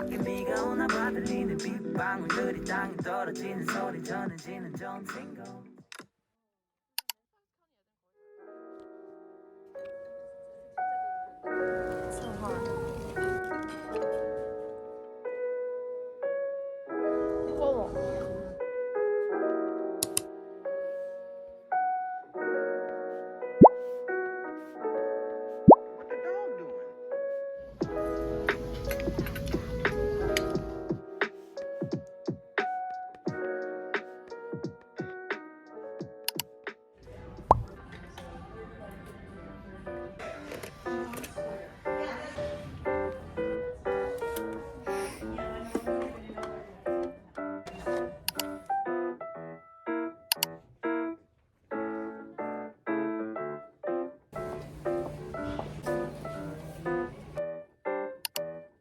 밖에 비가 오나 봐 들리는 빗방울들이 땅에 떨어지는 소리 전해지는 좋은 싱글 So hot. 뜨거워. What the dog doing?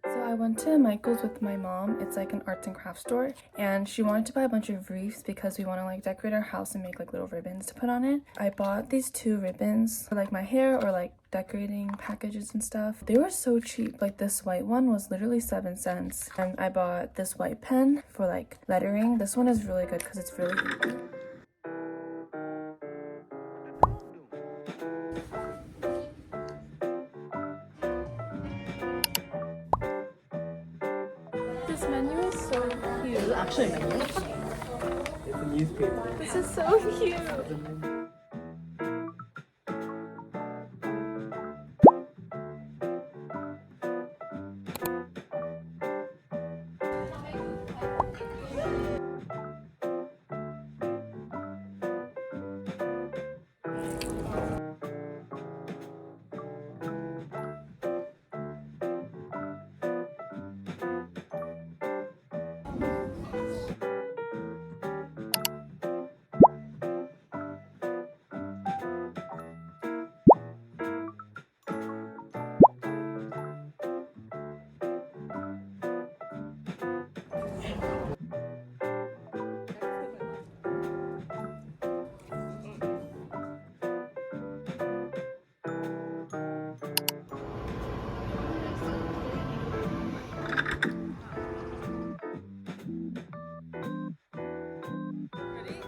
So I went to Michael's with my mom. It's like an arts and crafts store, and she wanted to buy a bunch of wreaths because we want to like decorate our house and make like little ribbons to put on it. I bought these 2 ribbons for like my hair or like decorating packages and stuff. They were so cheap. Like this white one was literally 7 cents, and I bought this white pen for like lettering. This one is really good because it's really easy. This menu is so cute. This is actually a menu. It's a newspaper. This is so cute.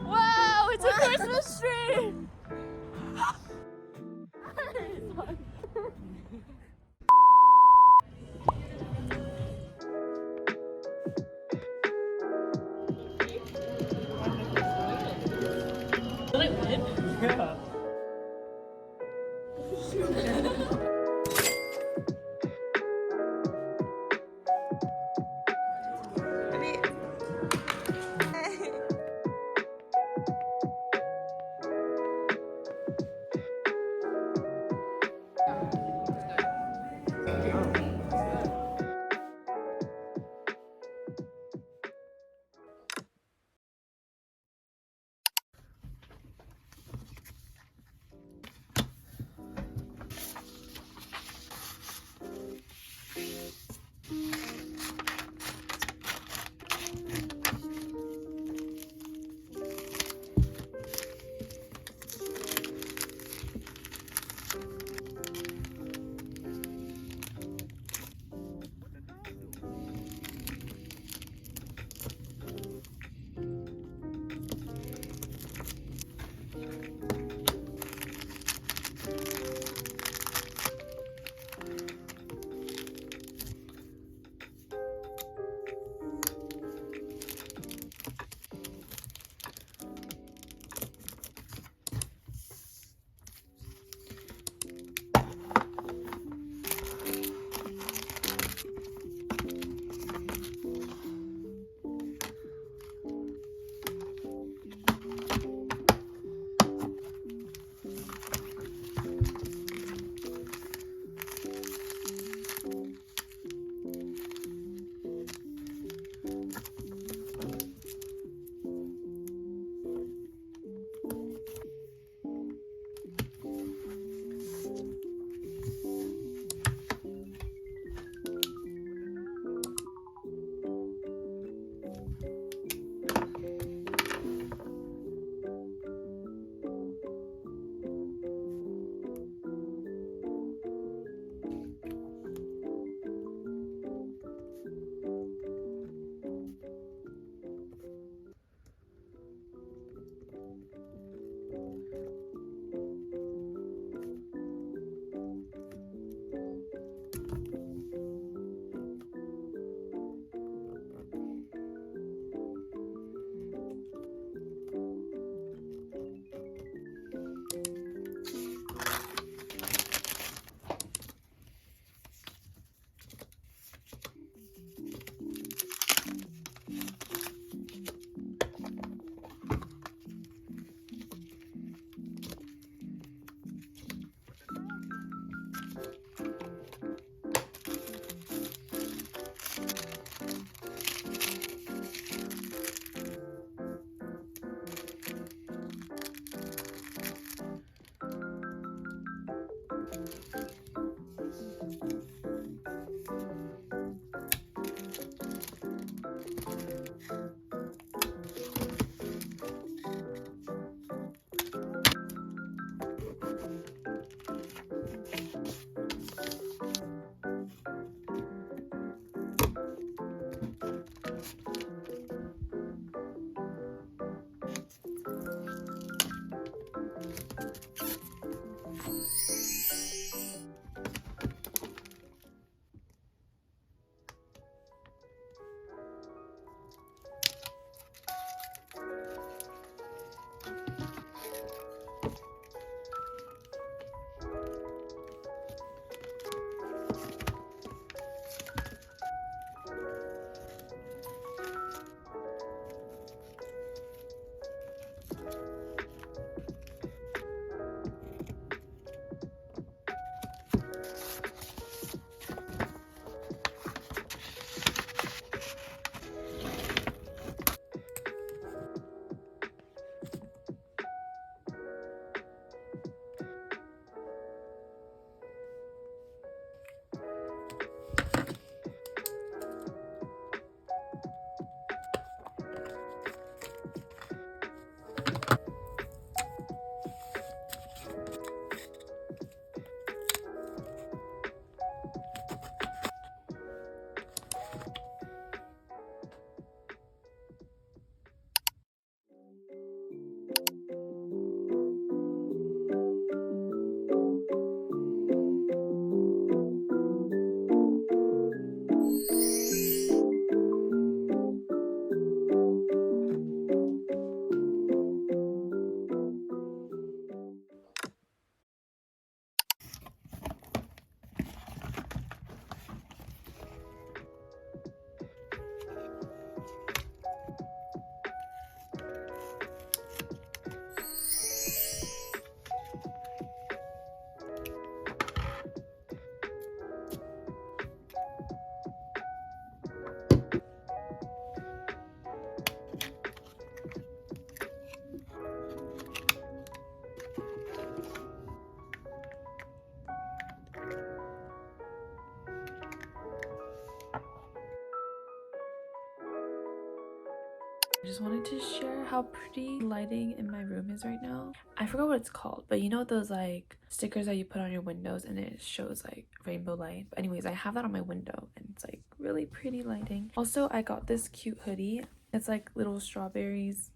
Wow, it's a Christmas tree! Did I win? Yeah. I just wanted to share how pretty lighting in my room is right now. I forgot what it's called, but you know those like stickers that you put on your windows and it shows like rainbow light. But anyways, I have that on my window and it's like really pretty lighting. Also, I got this cute hoodie. It's like little strawberries.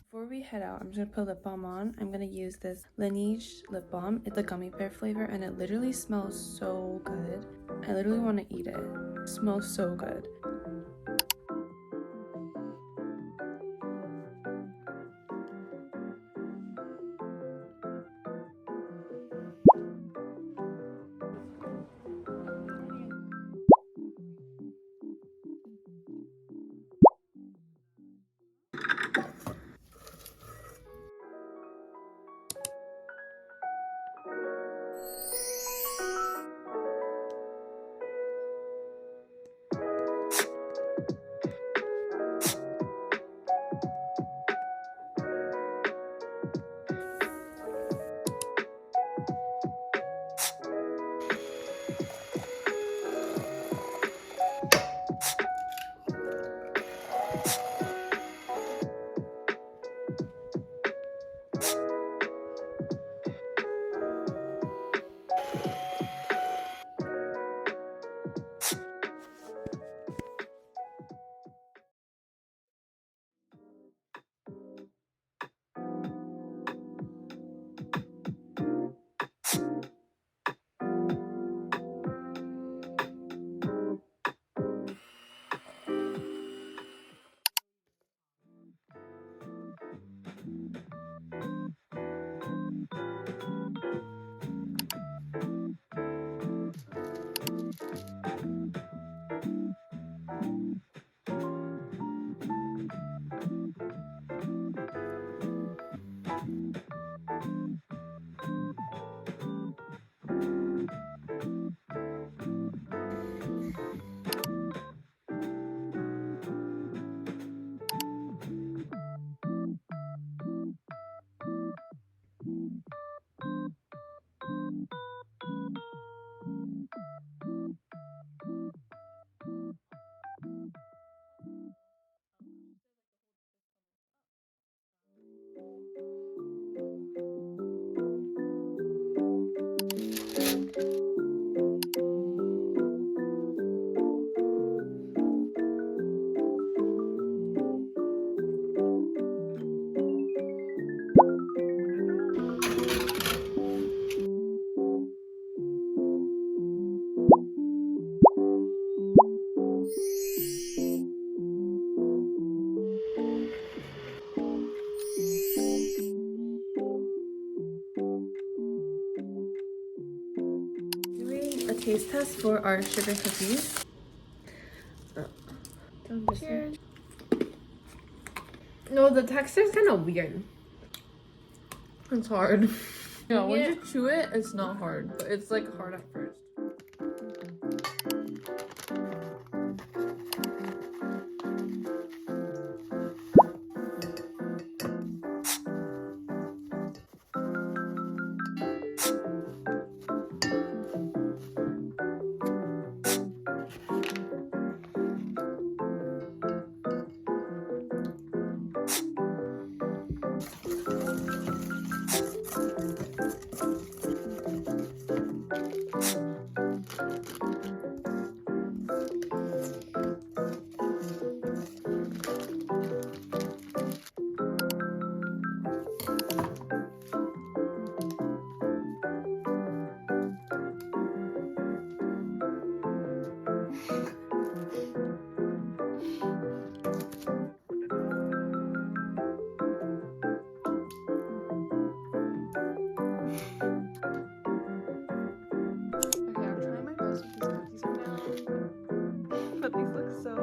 Before we head out, I'm just gonna put lip balm on. I'm gonna use this Laneige lip balm. It's a gummy bear flavor and it literally smells so good. I literally want to eat it. It smells so good. Doing a taste test for our sugar cookies. Cheers. No, the texture is kind of weird. It's hard. Yeah, once you chew it, it's not hard, but it's like hard at first. But these look so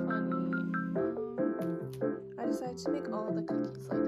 funny. I decided to make all of the cookies like